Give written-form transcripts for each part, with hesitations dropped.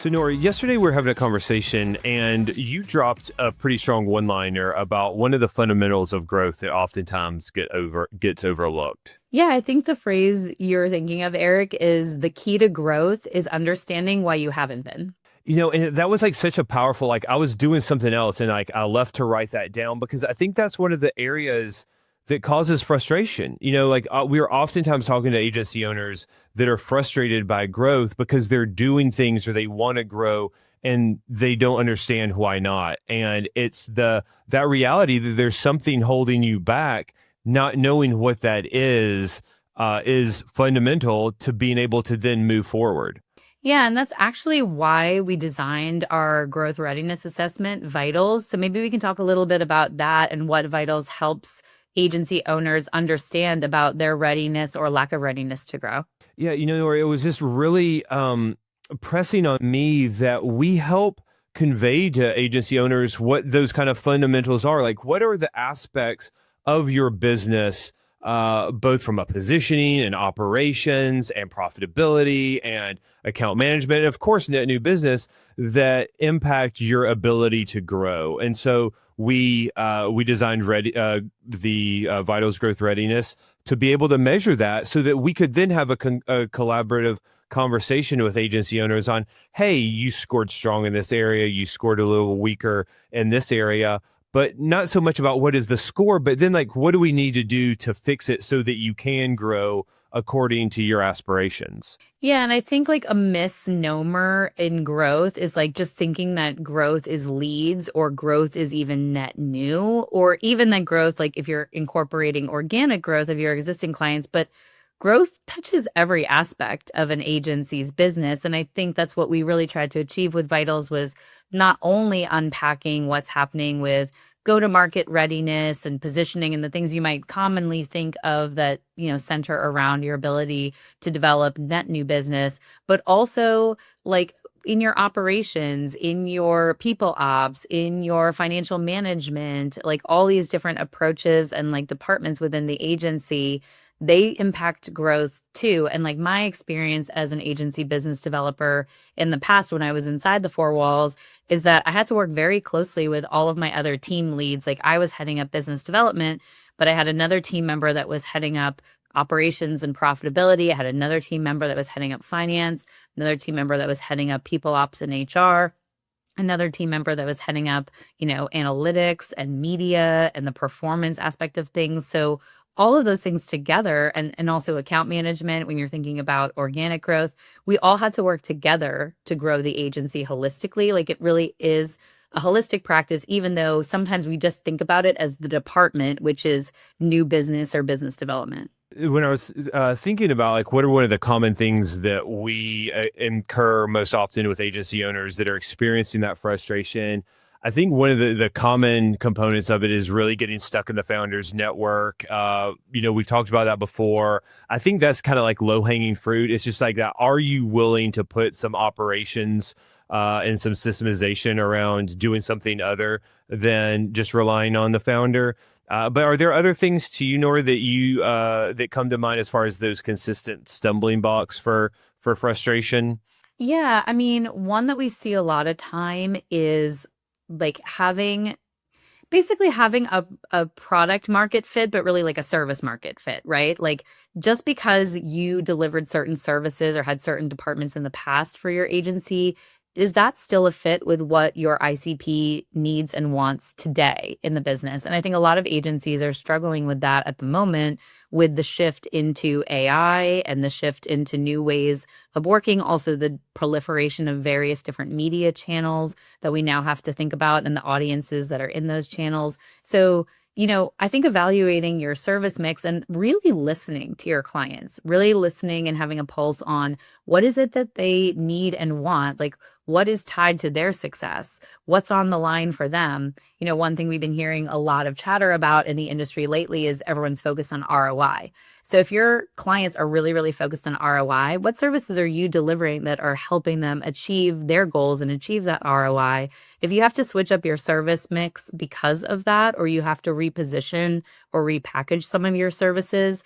So, Nora, yesterday we were having a conversation and you dropped a pretty strong one-liner about one of the fundamentals of growth that oftentimes gets overlooked. Yeah, I think the phrase you're thinking of, Eric, is the key to growth is understanding why you haven't been. And that was like such a powerful, like I was doing something else and like I left to write that down because I think that's one of the areas that causes frustration. We are oftentimes talking to agency owners that are frustrated by growth because they're doing things or they want to grow and they don't understand why not. And it's that reality that there's something holding you back, not knowing what that is fundamental to being able to then move forward. Yeah, and that's actually why we designed our growth readiness assessment, Vitals. So maybe we can talk a little bit about that and what Vitals helps agency owners understand about their readiness or lack of readiness to grow. Yeah, Nora, it was just really pressing on me that we help convey to agency owners what those kind of fundamentals are. Like, what are the aspects of your business, both from a positioning and operations and profitability and account management, and of course, net new business that impact your ability to grow. And so we designed the Vitals Growth Readiness to be able to measure that so that we could then have a collaborative conversation with agency owners on, hey, you scored strong in this area, you scored a little weaker in this area, but not so much about what is the score, but then like, what do we need to do to fix it so that you can grow according to your aspirations? Yeah, and I think like a misnomer in growth is like just thinking that growth is leads or growth is even net new, or even that growth, like if you're incorporating organic growth of your existing clients, but growth touches every aspect of an agency's business. And I think that's what we really tried to achieve with Vitals was not only unpacking what's happening with go-to-market readiness and positioning and the things you might commonly think of that, center around your ability to develop net new business, but also like in your operations, in your people ops, in your financial management, like all these different approaches and like departments within the agency, they impact growth too. And like my experience as an agency business developer in the past when I was inside the four walls is that I had to work very closely with all of my other team leads. Like I was heading up business development, but I had another team member that was heading up operations and profitability. I had another team member that was heading up finance, another team member that was heading up people ops and HR, another team member that was heading up, analytics and media and the performance aspect of things. So all of those things together and also account management when you're thinking about organic growth, we all had to work together to grow the agency holistically. Like it really is a holistic practice, even though sometimes we just think about it as the department, which is new business or business development. When I was thinking about like what are one of the common things that we incur most often with agency owners that are experiencing that frustration, I think one of the common components of it is really getting stuck in the founders network. We've talked about that before. I think that's kind of like low hanging fruit. It's just like that. Are you willing to put some operations and some systemization around doing something other than just relying on the founder? But are there other things to you, Nora, that that come to mind as far as those consistent stumbling blocks for frustration? Yeah, I mean, one that we see a lot of time is like basically having a product market fit, but really like a service market fit, right? Like just because you delivered certain services or had certain departments in the past for your agency, is that still a fit with what your ICP needs and wants today in the business? And I think a lot of agencies are struggling with that at the moment with the shift into AI and the shift into new ways of working, also the proliferation of various different media channels that we now have to think about and the audiences that are in those channels. So, I think evaluating your service mix and really listening to your clients, really listening and having a pulse on what is it that they need and want, like what is tied to their success, what's on the line for them. One thing we've been hearing a lot of chatter about in the industry lately is everyone's focused on ROI. So if your clients are really, really focused on ROI, what services are you delivering that are helping them achieve their goals and achieve that ROI? If you have to switch up your service mix because of that, or you have to reposition or repackage some of your services,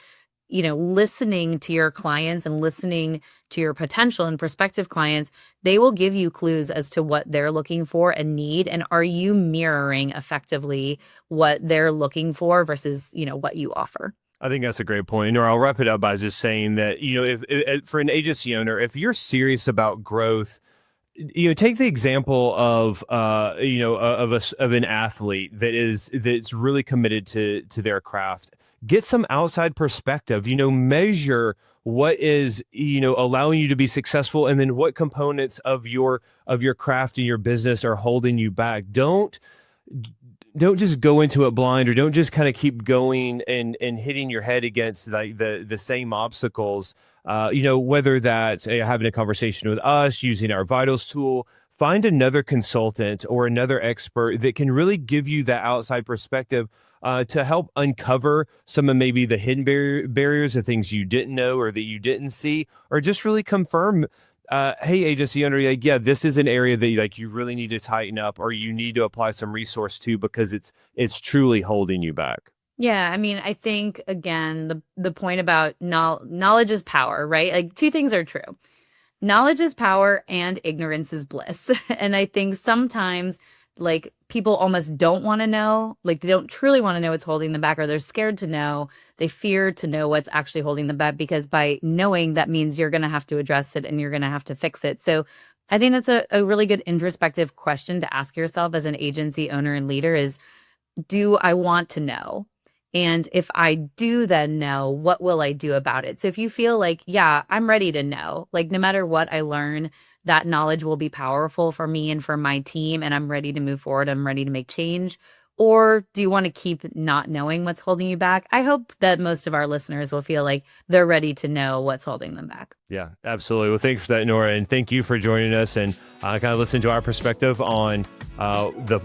listening to your clients and listening to your potential and prospective clients, they will give you clues as to what they're looking for and need. And are you mirroring effectively what they're looking for versus, what you offer? I think that's a great point. Or I'll wrap it up by just saying that, if for an agency owner, if you're serious about growth, take the example of of an athlete that's really committed to their craft. Get some outside perspective. Measure what is allowing you to be successful, and then what components of your craft and your business are holding you back. Don't just go into it blind, or don't just kind of keep going and hitting your head against like the same obstacles. Whether that's having a conversation with us, using our vitals tool, find another consultant or another expert that can really give you that outside perspective to help uncover some of maybe the hidden barriers, the things you didn't know or that you didn't see, or just really confirm, hey, agency owner, like, yeah, this is an area that you really need to tighten up, or you need to apply some resource to, because it's truly holding you back. Yeah, I mean, I think again, the point about knowledge is power, right? Like two things are true. Knowledge is power and ignorance is bliss. And I think sometimes like people almost don't want to know, like they don't truly want to know what's holding them back, or they're scared to know. They fear to know what's actually holding them back, because by knowing, that means you're going to have to address it and you're going to have to fix it. So I think that's a really good introspective question to ask yourself as an agency owner and leader is, do I want to know? And if I do then know, what will I do about it? So if you feel like, yeah, I'm ready to know, like no matter what I learn, that knowledge will be powerful for me and for my team, and I'm ready to move forward, I'm ready to make change. Or do you want to keep not knowing what's holding you back? I hope that most of our listeners will feel like they're ready to know what's holding them back. Yeah, absolutely. Well, thanks for that, Nora. And thank you for joining us and kind of listen to our perspective on the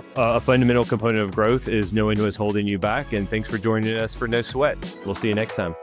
fundamental component of growth is knowing what's holding you back. And thanks for joining us for No Sweat. We'll see you next time.